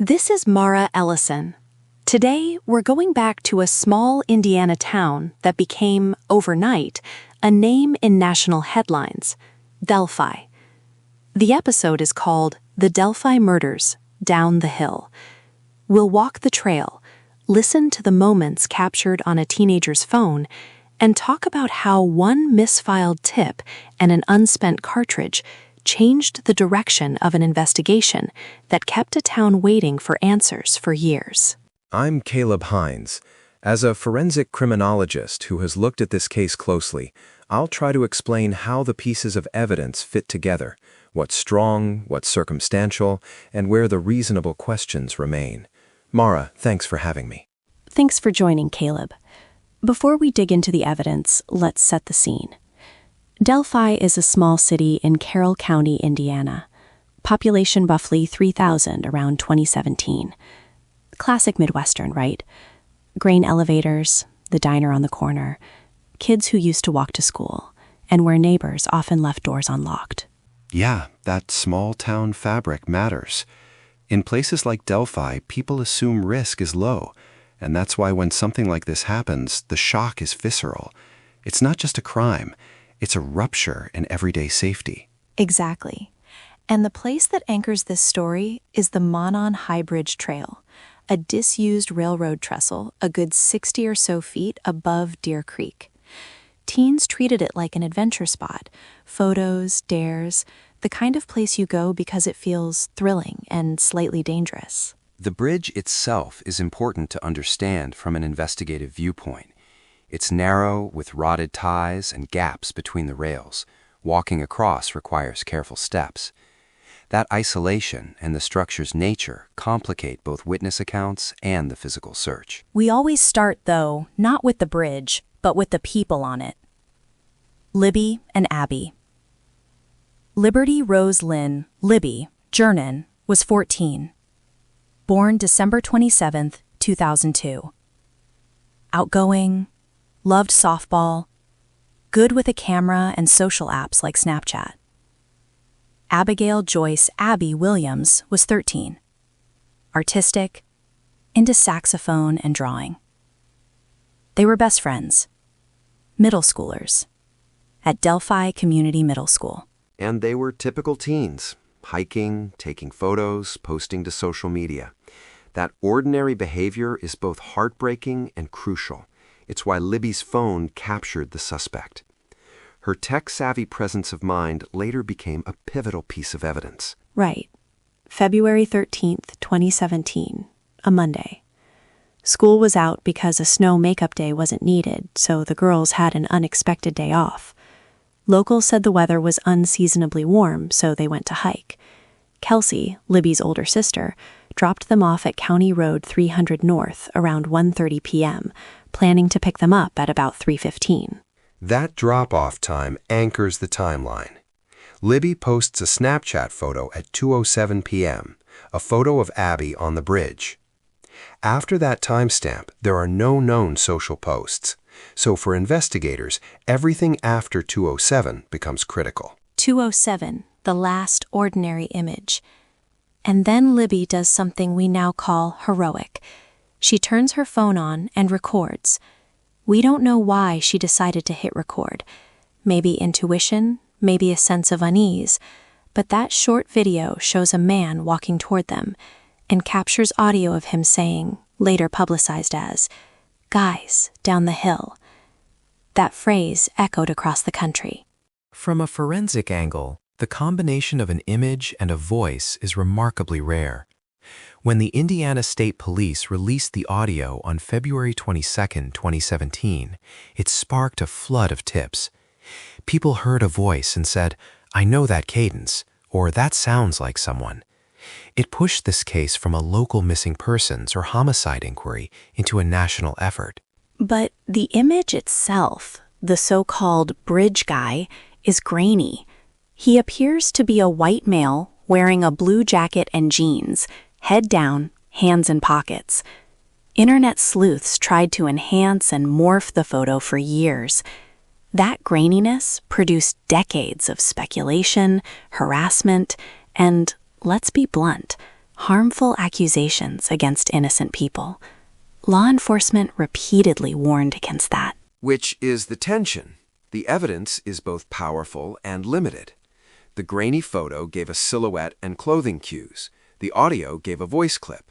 This is Mara Ellison. Today, we're going back to a small Indiana town that became, overnight, a name in national headlines, Delphi. The episode is called The Delphi Murders, Down the Hill. We'll walk the trail, listen to the moments captured on a teenager's phone, and talk about how one misfiled tip and an unspent cartridge changed the direction of an investigation that kept a town waiting for answers for years. I'm Caleb Hines. As a forensic criminologist who has looked at this case closely, I'll try to explain how the pieces of evidence fit together, what's strong, what's circumstantial, and where the reasonable questions remain. Mara, thanks for having me. Thanks for joining, Caleb. Before we dig into the evidence, let's set the scene. Delphi is a small city in Carroll County, Indiana. Population roughly 3,000 around 2017. Classic Midwestern, right? Grain elevators, the diner on the corner, kids who used to walk to school, and where neighbors often left doors unlocked. Yeah, that small-town fabric matters. In places like Delphi, people assume risk is low, and that's why when something like this happens, the shock is visceral. It's not just a crime. It's a rupture in everyday safety. Exactly. And the place that anchors this story is the Monon High Bridge Trail, a disused railroad trestle a good 60 or so feet above Deer Creek. Teens treated it like an adventure spot, photos, dares, the kind of place you go because it feels thrilling and slightly dangerous. The bridge itself is important to understand from an investigative viewpoint. It's narrow, with rotted ties and gaps between the rails. Walking across requires careful steps. That isolation and the structure's nature complicate both witness accounts and the physical search. We always start, though, not with the bridge, but with the people on it. Libby and Abby. Liberty Rose Lynn, Libby, Jernan, was 14. Born December 27, 2002. Outgoing, loved softball, good with a camera and social apps like Snapchat. Abigail Joyce Abby Williams was 13. Artistic, into saxophone and drawing. They were best friends, middle schoolers, at Delphi Community Middle School. And they were typical teens, hiking, taking photos, posting to social media. That ordinary behavior is both heartbreaking and crucial. It's why Libby's phone captured the suspect. Her tech-savvy presence of mind later became a pivotal piece of evidence. Right. February 13th, 2017, a Monday. School was out because a snow makeup day wasn't needed, so the girls had an unexpected day off. Locals said the weather was unseasonably warm, so they went to hike. Kelsey, Libby's older sister, dropped them off at County Road 300 North around 1:30 p.m., planning to pick them up at about 3:15. That drop-off time anchors the timeline. Libby posts a Snapchat photo at 2:07 p.m., a photo of Abby on the bridge. After that timestamp, there are no known social posts. So for investigators, everything after 2:07 becomes critical. 2:07, the last ordinary image. And then Libby does something we now call heroic. She turns her phone on and records. We don't know why she decided to hit record. Maybe intuition, maybe a sense of unease. But that short video shows a man walking toward them and captures audio of him saying, later publicized as, "Guys, down the hill." That phrase echoed across the country. From a forensic angle, the combination of an image and a voice is remarkably rare. When the Indiana State Police released the audio on February 22, 2017, it sparked a flood of tips. People heard a voice and said, "I know that cadence," or "that sounds like someone." It pushed this case from a local missing persons or homicide inquiry into a national effort. But the image itself, the so-called bridge guy, is grainy. He appears to be a white male wearing a blue jacket and jeans, head down, hands in pockets. Internet sleuths tried to enhance and morph the photo for years. That graininess produced decades of speculation, harassment, and, let's be blunt, harmful accusations against innocent people. Law enforcement repeatedly warned against that. Which is the tension. The evidence is both powerful and limited. The grainy photo gave a silhouette and clothing cues. The audio gave a voice clip.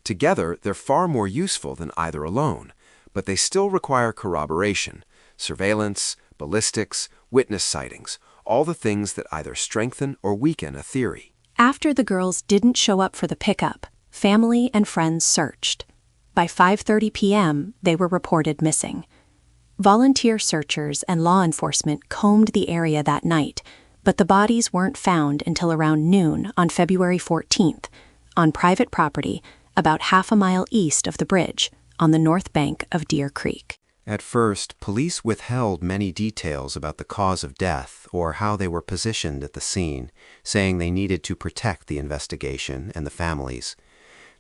Together, they're far more useful than either alone, but they still require corroboration, surveillance, ballistics, witness sightings, all the things that either strengthen or weaken a theory. After the girls didn't show up for the pickup, family and friends searched. By 5:30 p.m., they were reported missing. Volunteer searchers and law enforcement combed the area that night, but the bodies weren't found until around noon on February 14th, on private property about half a mile east of the bridge, on the north bank of Deer Creek. At first, police withheld many details about the cause of death or how they were positioned at the scene, saying they needed to protect the investigation and the families.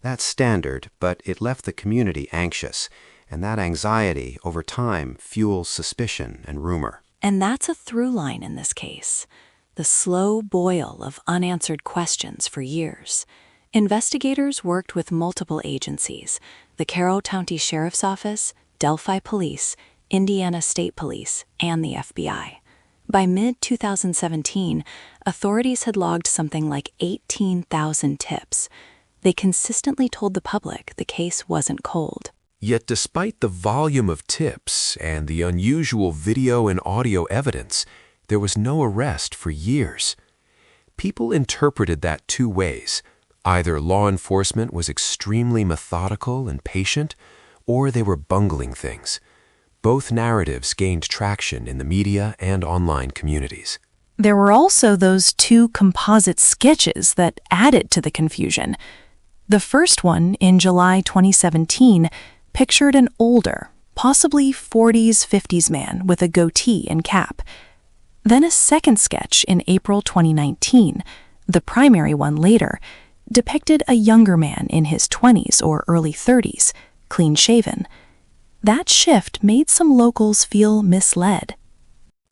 That's standard, but it left the community anxious, and that anxiety, over time, fuels suspicion and rumor. And that's a through line in this case. The slow boil of unanswered questions for years. Investigators worked with multiple agencies, the Carroll County Sheriff's Office, Delphi Police, Indiana State Police, and the FBI. By mid-2017, authorities had logged something like 18,000 tips. They consistently told the public the case wasn't cold. Yet despite the volume of tips and the unusual video and audio evidence, there was no arrest for years. People interpreted that two ways. Either law enforcement was extremely methodical and patient, or they were bungling things. Both narratives gained traction in the media and online communities. There were also those two composite sketches that added to the confusion. The first one, in July 2017, pictured an older, possibly 40s, 50s man with a goatee and cap. Then a second sketch in April 2019, the primary one later, depicted a younger man in his 20s or early 30s, clean-shaven. That shift made some locals feel misled.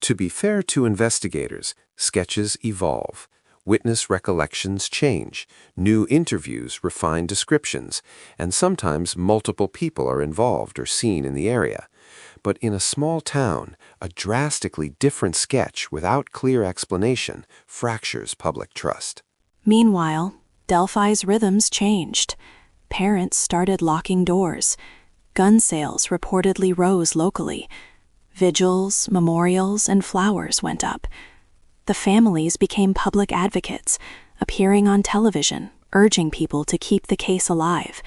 To be fair to investigators, sketches evolve. Witness recollections change. New interviews refine descriptions, and sometimes multiple people are involved or seen in the area. But in a small town, a drastically different sketch without clear explanation fractures public trust. Meanwhile, Delphi's rhythms changed. Parents started locking doors. Gun sales reportedly rose locally. Vigils, memorials, and flowers went up. The families became public advocates, appearing on television, urging people to keep the case alive.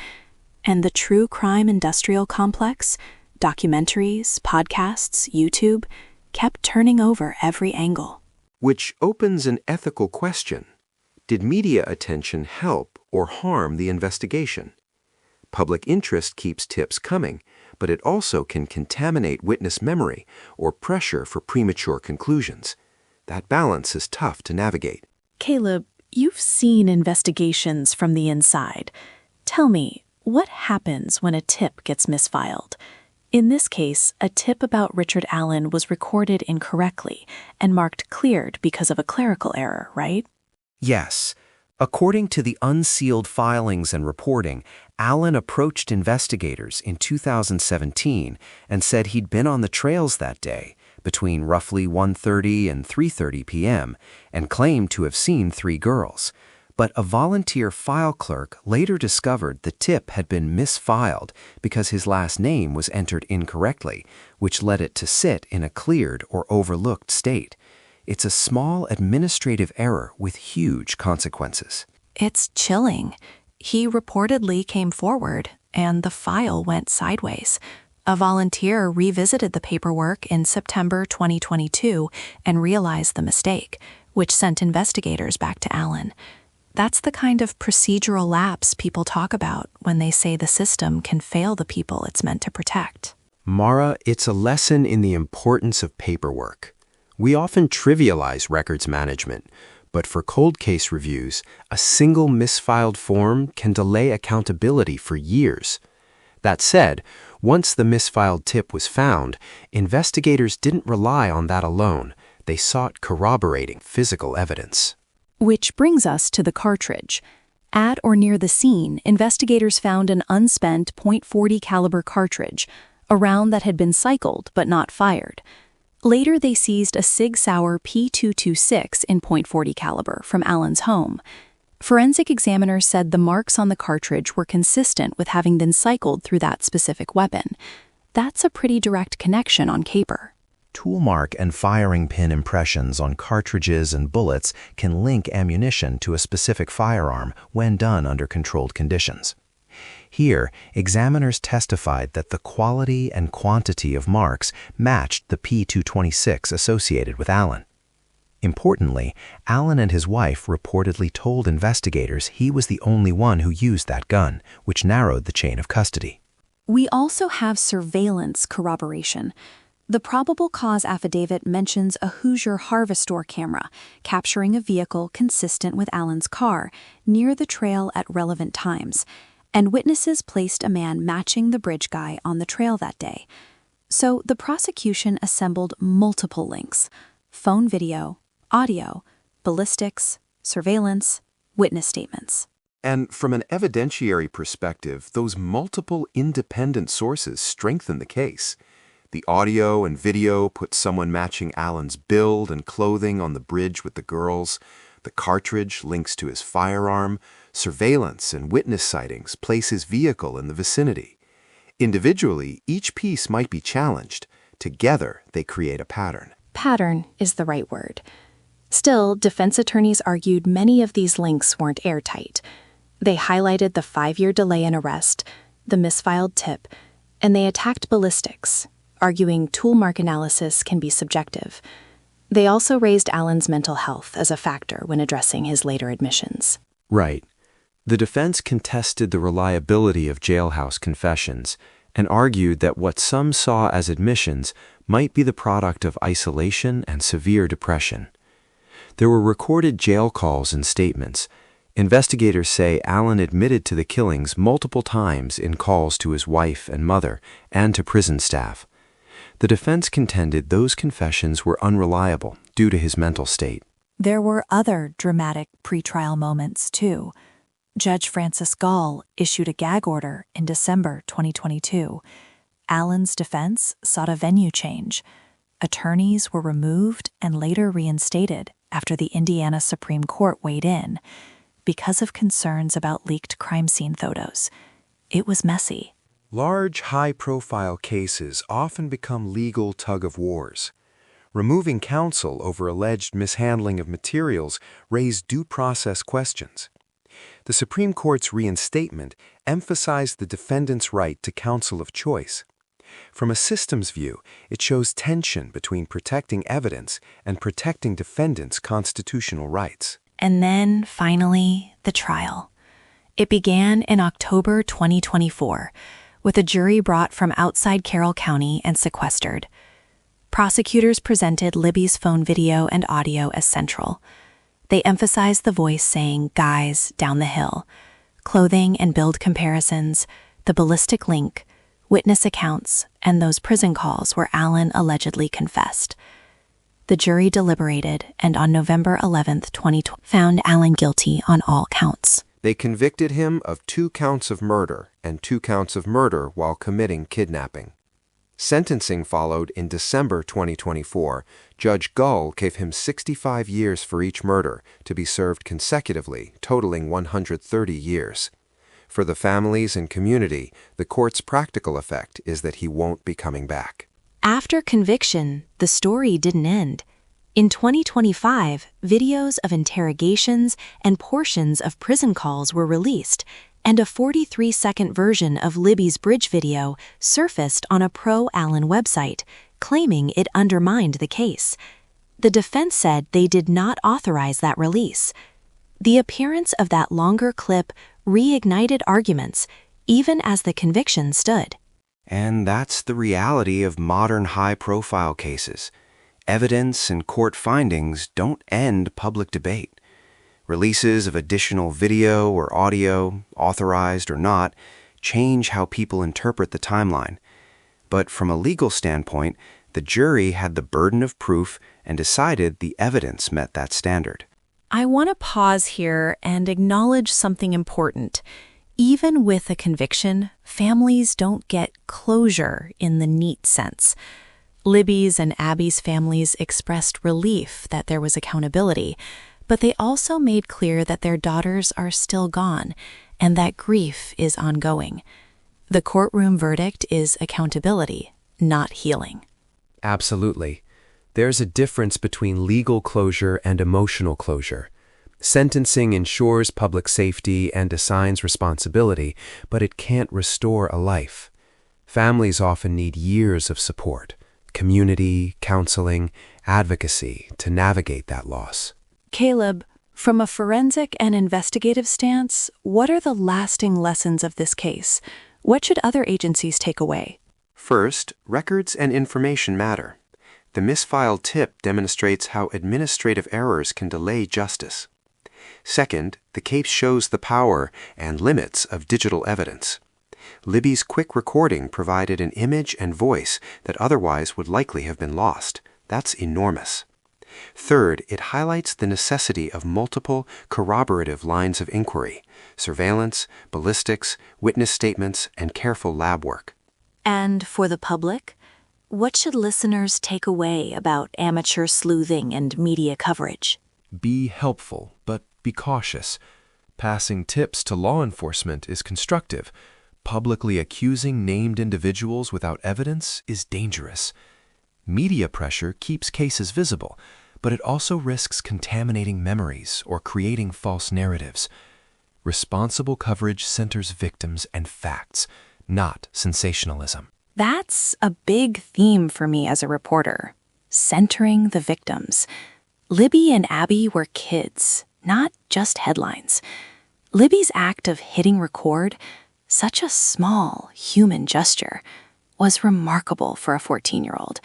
And the true crime industrial complex, documentaries, podcasts, YouTube, kept turning over every angle. Which opens an ethical question. Did media attention help or harm the investigation? Public interest keeps tips coming, but it also can contaminate witness memory or pressure for premature conclusions. That balance is tough to navigate. Caleb, you've seen investigations from the inside. Tell me, what happens when a tip gets misfiled? In this case, a tip about Richard Allen was recorded incorrectly and marked cleared because of a clerical error, right? Yes. According to the unsealed filings and reporting, Allen approached investigators in 2017 and said he'd been on the trails that day, between roughly 1:30 and 3:30 p.m., and claimed to have seen 3 girls. But a volunteer file clerk later discovered the tip had been misfiled because his last name was entered incorrectly, which led it to sit in a cleared or overlooked state. It's a small administrative error with huge consequences. It's chilling. He reportedly came forward, and the file went sideways. A volunteer revisited the paperwork in September 2022 and realized the mistake, which sent investigators back to Allen. That's the kind of procedural lapse people talk about when they say the system can fail the people it's meant to protect. Mara, it's a lesson in the importance of paperwork. We often trivialize records management, but for cold case reviews, a single misfiled form can delay accountability for years. That said, once the misfiled tip was found, investigators didn't rely on that alone. They sought corroborating physical evidence. Which brings us to the cartridge. At or near the scene, investigators found an unspent .40 caliber cartridge, a round that had been cycled but not fired. Later, they seized a Sig Sauer P226 in .40 caliber from Allen's home. Forensic examiners said the marks on the cartridge were consistent with having been cycled through that specific weapon. That's a pretty direct connection on caper. Tool mark and firing pin impressions on cartridges and bullets can link ammunition to a specific firearm when done under controlled conditions. Here, examiners testified that the quality and quantity of marks matched the P226 associated with Allen. Importantly, Allen and his wife reportedly told investigators he was the only one who used that gun, which narrowed the chain of custody. We also have surveillance corroboration. The probable cause affidavit mentions a Hoosier Harvest Store camera capturing a vehicle consistent with Allen's car near the trail at relevant times, and witnesses placed a man matching the bridge guy on the trail that day. So the prosecution assembled multiple links: phone video, audio, ballistics, surveillance, witness statements. And from an evidentiary perspective, those multiple independent sources strengthen the case. The audio and video put someone matching Allen's build and clothing on the bridge with the girls. The cartridge links to his firearm. Surveillance and witness sightings place his vehicle in the vicinity. Individually, each piece might be challenged. Together, they create a pattern. Pattern is the right word. Still, defense attorneys argued many of these links weren't airtight. They highlighted the 5-year delay in arrest, the misfiled tip, and they attacked ballistics, arguing tool mark analysis can be subjective. They also raised Allen's mental health as a factor when addressing his later admissions. Right. The defense contested the reliability of jailhouse confessions and argued that what some saw as admissions might be the product of isolation and severe depression. There were recorded jail calls and statements. Investigators say Allen admitted to the killings multiple times in calls to his wife and mother and to prison staff. The defense contended those confessions were unreliable due to his mental state. There were other dramatic pretrial moments, too. Judge Francis Gall issued a gag order in December 2022. Allen's defense sought a venue change. Attorneys were removed and later reinstated after the Indiana Supreme Court weighed in because of concerns about leaked crime scene photos. It was messy. Large, high-profile cases often become legal tug-of-wars. Removing counsel over alleged mishandling of materials raised due process questions. The Supreme Court's reinstatement emphasized the defendant's right to counsel of choice. From a systems view, it shows tension between protecting evidence and protecting defendants' constitutional rights. And then, finally, the trial. It began in October 2024, with a jury brought from outside Carroll County and sequestered. Prosecutors presented Libby's phone video and audio as central. They emphasized the voice saying, "Guys, down the hill," clothing and build comparisons, the ballistic link, witness accounts, and those prison calls where Allen allegedly confessed. The jury deliberated and on November 11, 2020, found Allen guilty on all counts. They convicted him of 2 counts of murder and 2 counts of murder while committing kidnapping. Sentencing followed in December 2024. Judge Gull gave him 65 years for each murder to be served consecutively, totaling 130 years. For the families and community, the court's practical effect is that he won't be coming back. After conviction, the story didn't end. In 2025, videos of interrogations and portions of prison calls were released, and a 43-second version of Libby's bridge video surfaced on a pro-Allen website, claiming it undermined the case. The defense said they did not authorize that release. The appearance of that longer clip reignited arguments, even as the conviction stood. And that's the reality of modern high-profile cases. Evidence and court findings don't end public debate. Releases of additional video or audio, authorized or not, change how people interpret the timeline. But from a legal standpoint, the jury had the burden of proof and decided the evidence met that standard. I want to pause here and acknowledge something important. Even with a conviction, families don't get closure in the neat sense. Libby's and Abby's families expressed relief that there was accountability, but they also made clear that their daughters are still gone and that grief is ongoing. The courtroom verdict is accountability, not healing. Absolutely. There's a difference between legal closure and emotional closure. Sentencing ensures public safety and assigns responsibility, but it can't restore a life. Families often need years of support, community, counseling, advocacy to navigate that loss. Caleb, from a forensic and investigative stance, what are the lasting lessons of this case? What should other agencies take away? First, records and information matter. The misfiled tip demonstrates how administrative errors can delay justice. Second, the case shows the power and limits of digital evidence. Libby's quick recording provided an image and voice that otherwise would likely have been lost. That's enormous. Third, it highlights the necessity of multiple corroborative lines of inquiry: surveillance, ballistics, witness statements, and careful lab work. And for the public, what should listeners take away about amateur sleuthing and media coverage? Be helpful, but be cautious. Passing tips to law enforcement is constructive. Publicly accusing named individuals without evidence is dangerous. Media pressure keeps cases visible, but it also risks contaminating memories or creating false narratives. Responsible coverage centers victims and facts, not sensationalism. That's a big theme for me as a reporter, centering the victims. Libby and Abby were kids, not just headlines. Libby's act of hitting record, such a small human gesture, was remarkable for a 14-year-old,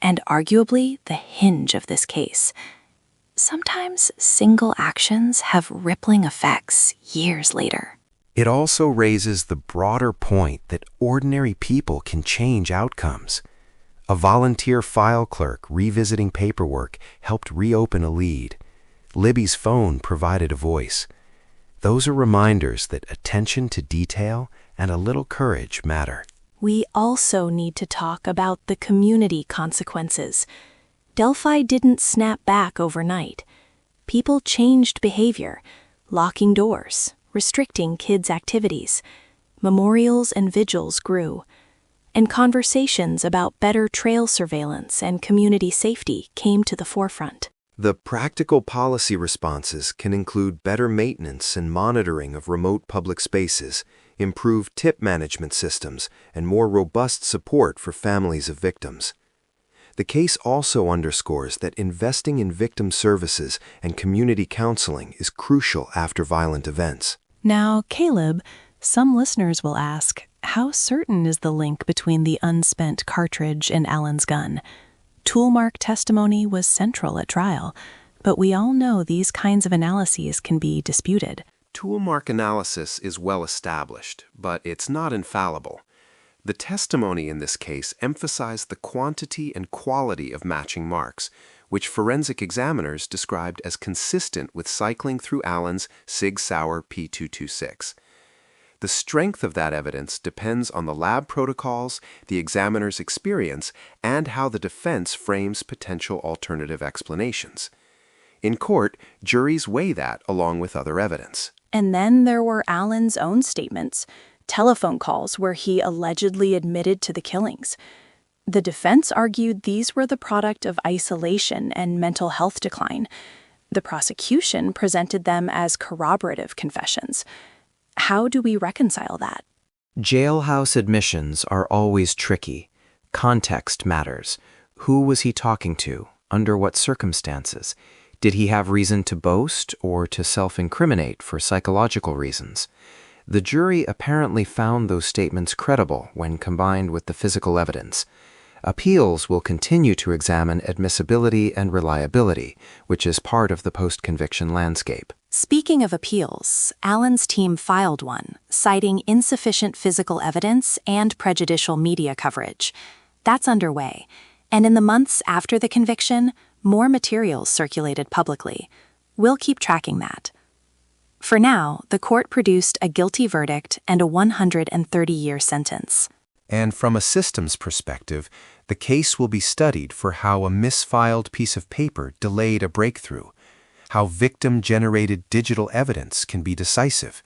and arguably the hinge of this case. Sometimes single actions have rippling effects years later. It also raises the broader point that ordinary people can change outcomes. A volunteer file clerk revisiting paperwork helped reopen a lead. Libby's phone provided a voice. Those are reminders that attention to detail and a little courage matter. We also need to talk about the community consequences. Delphi didn't snap back overnight. People changed behavior, locking doors, restricting kids' activities. Memorials and vigils grew, and conversations about better trail surveillance and community safety came to the forefront. The practical policy responses can include better maintenance and monitoring of remote public spaces, improved tip management systems, and more robust support for families of victims. The case also underscores that investing in victim services and community counseling is crucial after violent events. Now, Caleb, some listeners will ask, how certain is the link between the unspent cartridge and Alan's gun? Toolmark testimony was central at trial, but we all know these kinds of analyses can be disputed. Toolmark analysis is well established, but it's not infallible. The testimony in this case emphasized the quantity and quality of matching marks, which forensic examiners described as consistent with cycling through Allen's Sig Sauer P226. The strength of that evidence depends on the lab protocols, the examiner's experience, and how the defense frames potential alternative explanations. In court, juries weigh that along with other evidence. And then there were Allen's own statements, telephone calls where he allegedly admitted to the killings. The defense argued these were the product of isolation and mental health decline. The prosecution presented them as corroborative confessions. How do we reconcile that? Jailhouse admissions are always tricky. Context matters. Who was he talking to? Under what circumstances? Did he have reason to boast or to self-incriminate for psychological reasons? The jury apparently found those statements credible when combined with the physical evidence. Appeals will continue to examine admissibility and reliability, which is part of the post-conviction landscape. Speaking of appeals, Allen's team filed one, citing insufficient physical evidence and prejudicial media coverage. That's underway, and in the months after the conviction, more materials circulated publicly. We'll keep tracking that. For now, the court produced a guilty verdict and a 130-year sentence. And from a systems perspective, the case will be studied for how a misfiled piece of paper delayed a breakthrough, how victim-generated digital evidence can be decisive,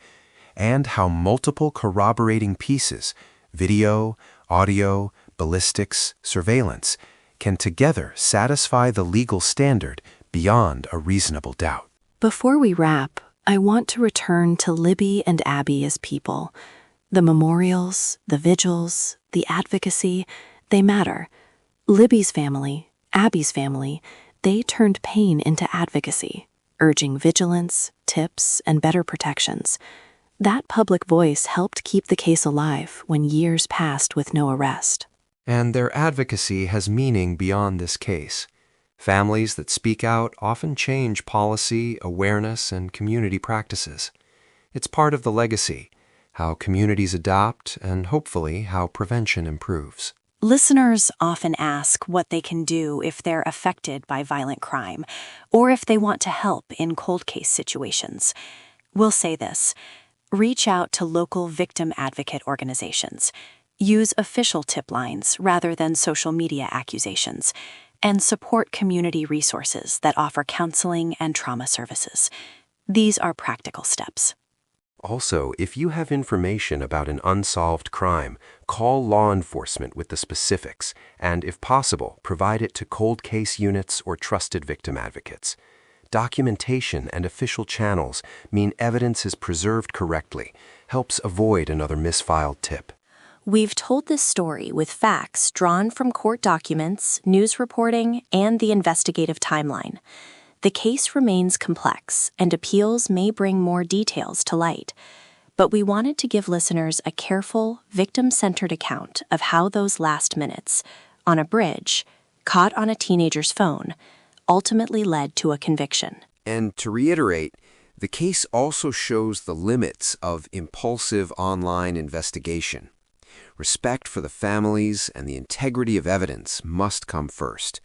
and how multiple corroborating pieces, video, audio, ballistics, surveillance, can together satisfy the legal standard beyond a reasonable doubt. Before we wrap, I want to return to Libby and Abby as people. The memorials, the vigils, the advocacy, they matter. Libby's family, Abby's family, they turned pain into advocacy, urging vigilance, tips, and better protections. That public voice helped keep the case alive when years passed with no arrest. And their advocacy has meaning beyond this case. Families that speak out often change policy, awareness, and community practices. It's part of the legacy, how communities adopt, and hopefully how prevention improves. Listeners often ask what they can do if they're affected by violent crime, or if they want to help in cold case situations. We'll say this: reach out to local victim advocate organizations. Use official tip lines rather than social media accusations, and support community resources that offer counseling and trauma services. These are practical steps. Also, if you have information about an unsolved crime, call law enforcement with the specifics, and if possible, provide it to cold case units or trusted victim advocates. Documentation and official channels mean evidence is preserved correctly, helps avoid another misfiled tip. We've told this story with facts drawn from court documents, news reporting, and the investigative timeline. The case remains complex, and appeals may bring more details to light. But we wanted to give listeners a careful, victim-centered account of how those last minutes, on a bridge, caught on a teenager's phone, ultimately led to a conviction. And to reiterate, the case also shows the limits of impulsive online investigation. Respect for the families and the integrity of evidence must come first.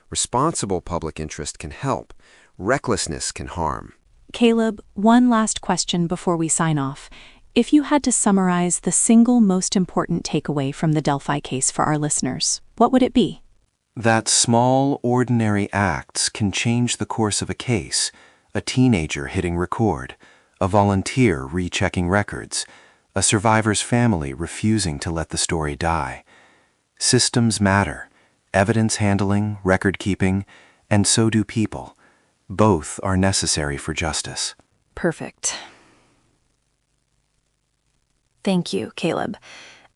Responsible public interest can help. Recklessness can harm. Caleb, one last question before we sign off. If you had to summarize the single most important takeaway from the Delphi case for our listeners, what would it be? That small, ordinary acts can change the course of a case. A teenager hitting record, a volunteer rechecking records, a survivor's family refusing to let the story die. Systems matter. Evidence handling, record keeping, and so do people. Both are necessary for justice. Perfect. Thank you, Caleb.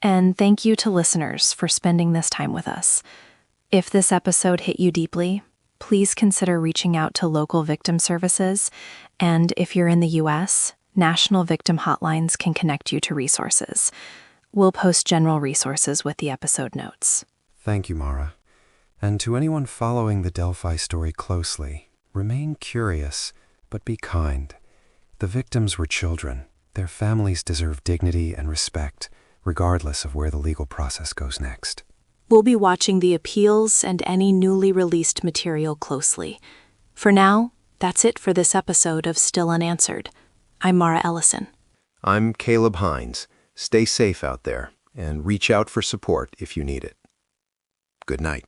And thank you to listeners for spending this time with us. If this episode hit you deeply, please consider reaching out to local victim services. And if you're in the U.S., national victim hotlines can connect you to resources. We'll post general resources with the episode notes. Thank you, Mara. And to anyone following the Delphi story closely, remain curious, but be kind. The victims were children. Their families deserve dignity and respect, regardless of where the legal process goes next. We'll be watching the appeals and any newly released material closely. For now, that's it for this episode of Still Unanswered. I'm Mara Ellison. I'm Caleb Hines. Stay safe out there, and reach out for support if you need it. Good night.